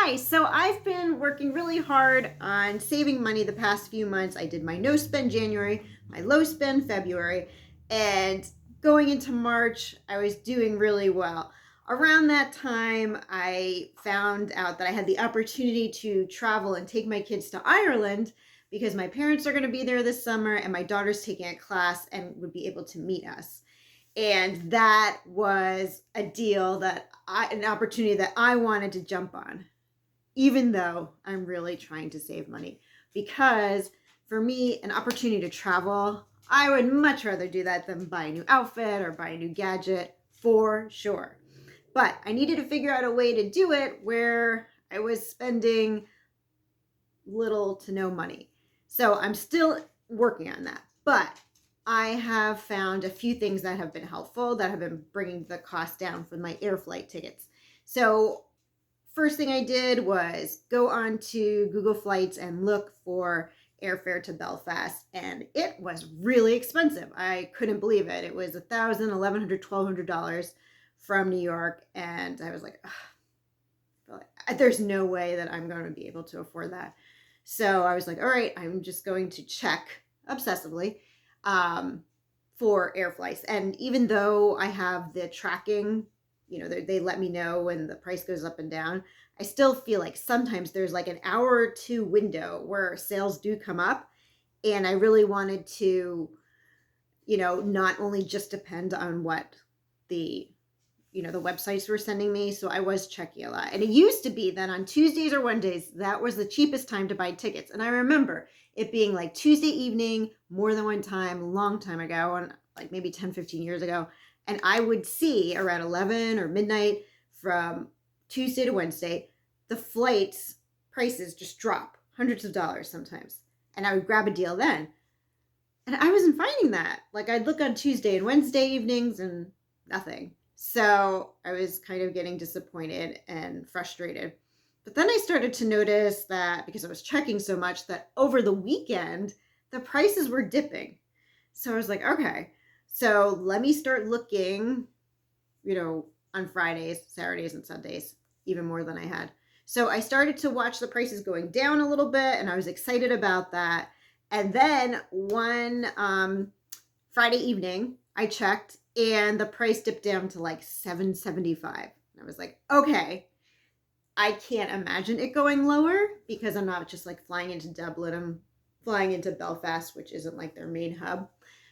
Hi, so I've been working really hard on saving money the past few months. I did my no spend January, my low spend February, and going into March, I was doing really well. Around that time, I found out that I had the opportunity to travel and take my kids to Ireland because my parents are going to be there this summer and my daughter's taking a class and would be able to meet us. And that was a deal an opportunity that I wanted to jump on, even though I'm really trying to save money. Because for me, an opportunity to travel, I would much rather do that than buy a new outfit or buy a new gadget, for sure. But I needed to figure out a way to do it where I was spending little to no money. So I'm still working on that. But I have found a few things that have been helpful, that have been bringing the cost down for my air flight tickets. So first thing I did was go on to Google Flights and look for airfare to Belfast, and it was really expensive. I couldn't believe it. It was $1,000, $1,100, $1,200 from New York, and I was like, there's no way that I'm going to be able to afford that. So I was like, all right, I'm just going to check obsessively for air flights. And even though I have the tracking, they let me know when the price goes up and down, I still feel like sometimes there's like an hour or two window where sales do come up. And I really wanted to, not only just depend on what the websites were sending me. So I was checking a lot. And it used to be that on Tuesdays or Wednesdays, that was the cheapest time to buy tickets. And I remember it being like Tuesday evening, more than one time, a long time ago, and like maybe 10, 15 years ago. And I would see around 11 or midnight from Tuesday to Wednesday, the flights prices just drop hundreds of dollars sometimes. And I would grab a deal then. And I wasn't finding that. Like I'd look on Tuesday and Wednesday evenings and nothing. So I was kind of getting disappointed and frustrated. But then I started to notice that because I was checking so much that over the weekend, the prices were dipping. So I was like, okay, so let me start looking, on Fridays, Saturdays, and Sundays, even more than I had. So I started to watch the prices going down a little bit, and I was excited about that. And then one Friday evening, I checked, and the price dipped down to like $7.75. And I was like, okay, I can't imagine it going lower because I'm not just like flying into Dublin. I'm flying into Belfast, which isn't like their main hub.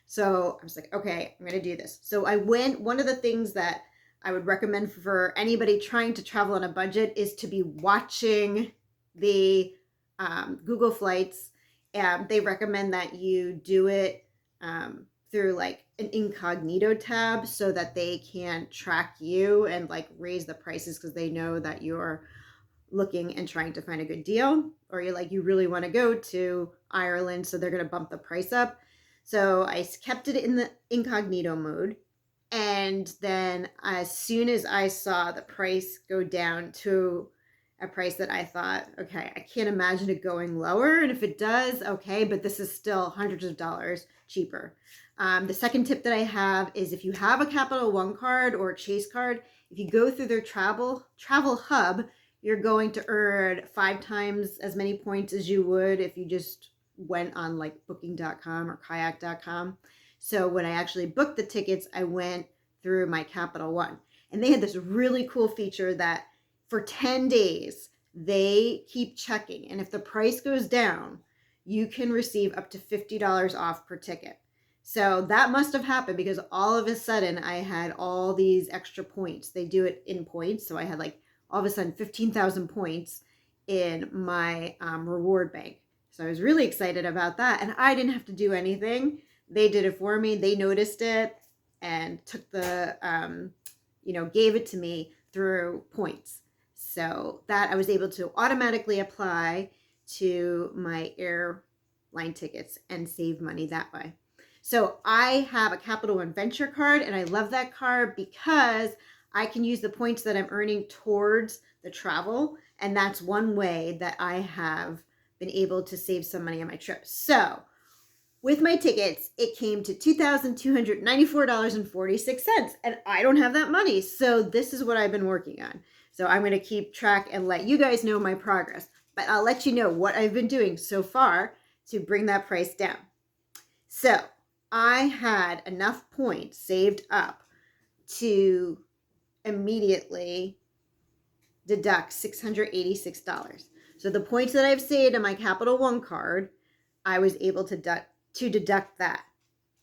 So I was like, okay, I'm going to do this. So one of the things that I would recommend for anybody trying to travel on a budget is to be watching the Google Flights. They recommend that you do it through like an incognito tab so that they can track you and like raise the prices because they know that you're looking and trying to find a good deal, or you really want to go to Ireland, so they're going to bump the price up. So I kept it in the incognito mode. And then as soon as I saw the price go down to a price that I thought, okay, I can't imagine it going lower. And if it does, okay, but this is still hundreds of dollars cheaper. The second tip that I have is if you have a Capital One card or a Chase card, if you go through their travel hub, you're going to earn 5 times as many points as you would if you just went on like booking.com or kayak.com. So when I actually booked the tickets, I went through my Capital One. And they had this really cool feature that for 10 days, they keep checking. And if the price goes down, you can receive up to $50 off per ticket. So that must have happened because all of a sudden I had all these extra points. They do it in points. So I had like all of a sudden 15,000 points in my reward bank. So I was really excited about that. And I didn't have to do anything. They did it for me. They noticed it and took gave it to me through points. So that I was able to automatically apply to my airline tickets and save money that way. So I have a Capital One Venture card, and I love that card because I can use the points that I'm earning towards the travel. And that's one way that I have been able to save some money on my trip. So with my tickets, it came to $2,294.46, and I don't have that money. So this is what I've been working on. So I'm going to keep track and let you guys know my progress. But I'll let you know what I've been doing so far to bring that price down. So I had enough points saved up to immediately deduct $686. So the points that I've saved on my Capital One card, I was able to deduct that.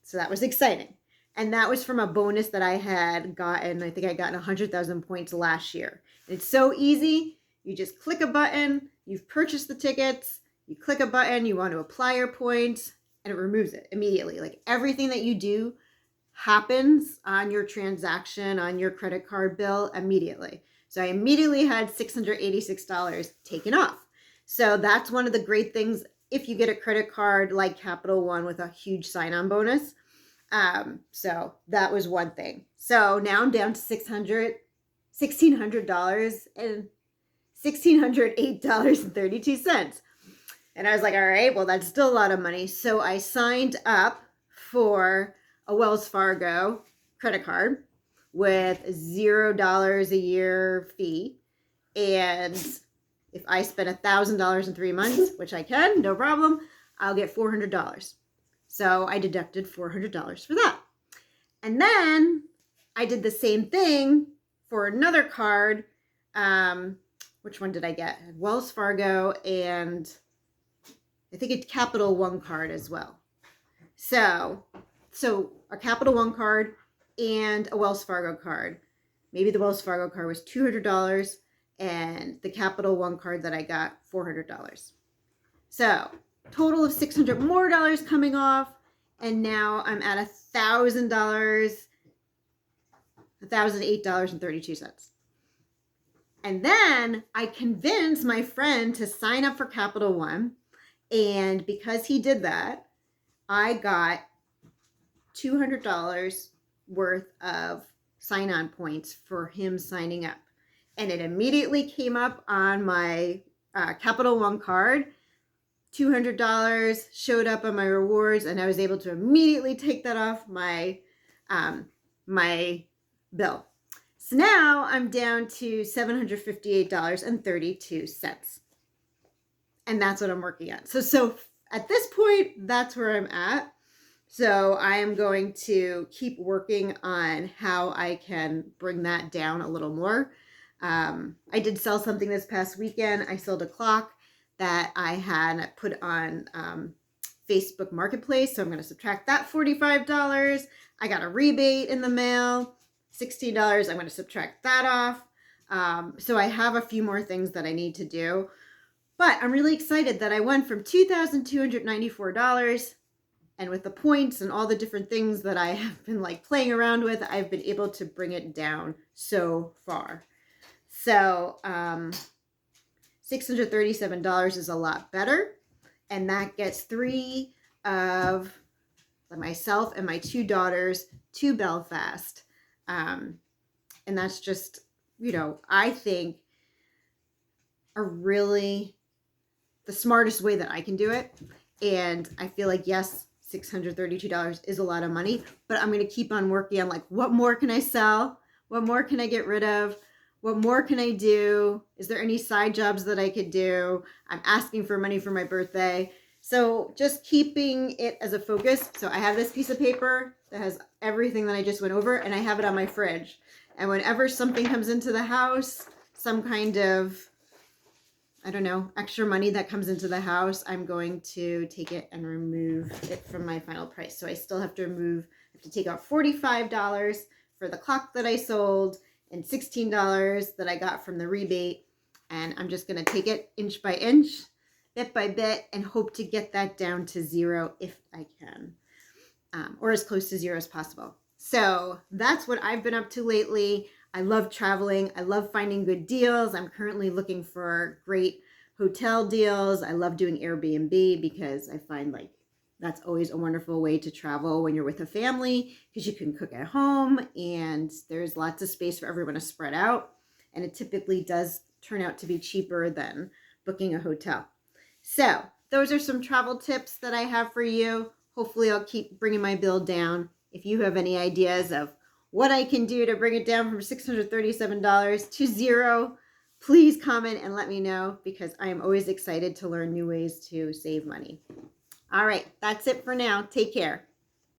So that was exciting. And that was from a bonus that I had gotten. I think I got 100,000 points last year. And it's so easy. You just click a button, you've purchased the tickets, you click a button, you want to apply your points, and it removes it immediately. Like everything that you do happens on your transaction, on your credit card bill immediately. So I immediately had $686 taken off. So that's one of the great things if you get a credit card like Capital One with a huge sign-on bonus. So that was one thing. So now I'm down to $1,608.32. And I was like, all right, well, that's still a lot of money. So I signed up for a Wells Fargo credit card with $0 a year fee. And if I spend $1,000 in 3 months, which I can, no problem, I'll get $400. So I deducted $400 for that. And then I did the same thing for another card. Which one did I get? Wells Fargo and I think it's Capital One card as well. So a Capital One card and a Wells Fargo card. Maybe the Wells Fargo card was $200 and the Capital One card that I got, $400. So total of $600 more coming off. And now I'm at $1,000, $1,008.32. And then I convinced my friend to sign up for Capital One. And because he did that, I got $200 worth of sign-on points for him signing up. And it immediately came up on my Capital One card. $200 showed up on my rewards, and I was able to immediately take that off my my bill. So now I'm down to $758.32. And that's what I'm working on. So at this point, that's where I'm at. So I am going to keep working on how I can bring that down a little more. I did sell something this past weekend. I sold a clock that I had put on Facebook Marketplace. So I'm going to subtract that $45. I got a rebate in the mail, $16. I'm going to subtract that off. So I have a few more things that I need to do. But I'm really excited that I went from $2,294, and with the points and all the different things that I have been like playing around with, I've been able to bring it down so far. So $637 is a lot better, and that gets 3 of myself and my 2 daughters to Belfast. And that's just, I think the smartest way that I can do it. And I feel like, yes, $632 is a lot of money, but I'm going to keep on working on like, what more can I sell? What more can I get rid of? What more can I do? Is there any side jobs that I could do? I'm asking for money for my birthday. So just keeping it as a focus. So I have this piece of paper that has everything that I just went over, and I have it on my fridge. And whenever something comes into the house, some kind of, extra money that comes into the house, I'm going to take it and remove it from my final price. So I still have to take out $45 for the clock that I sold and $16 that I got from the rebate. And I'm just going to take it inch by inch, bit by bit, and hope to get that down to 0 if I can, or as close to 0 as possible. So that's what I've been up to lately. I love traveling. I love finding good deals. I'm currently looking for great hotel deals. I love doing Airbnb because I find like that's always a wonderful way to travel when you're with a family, because you can cook at home and there's lots of space for everyone to spread out. And it typically does turn out to be cheaper than booking a hotel. So those are some travel tips that I have for you. Hopefully I'll keep bringing my bill down. If you have any ideas of what I can do to bring it down from $637 to zero, please comment and let me know, because I am always excited to learn new ways to save money. All right, that's it for now. Take care.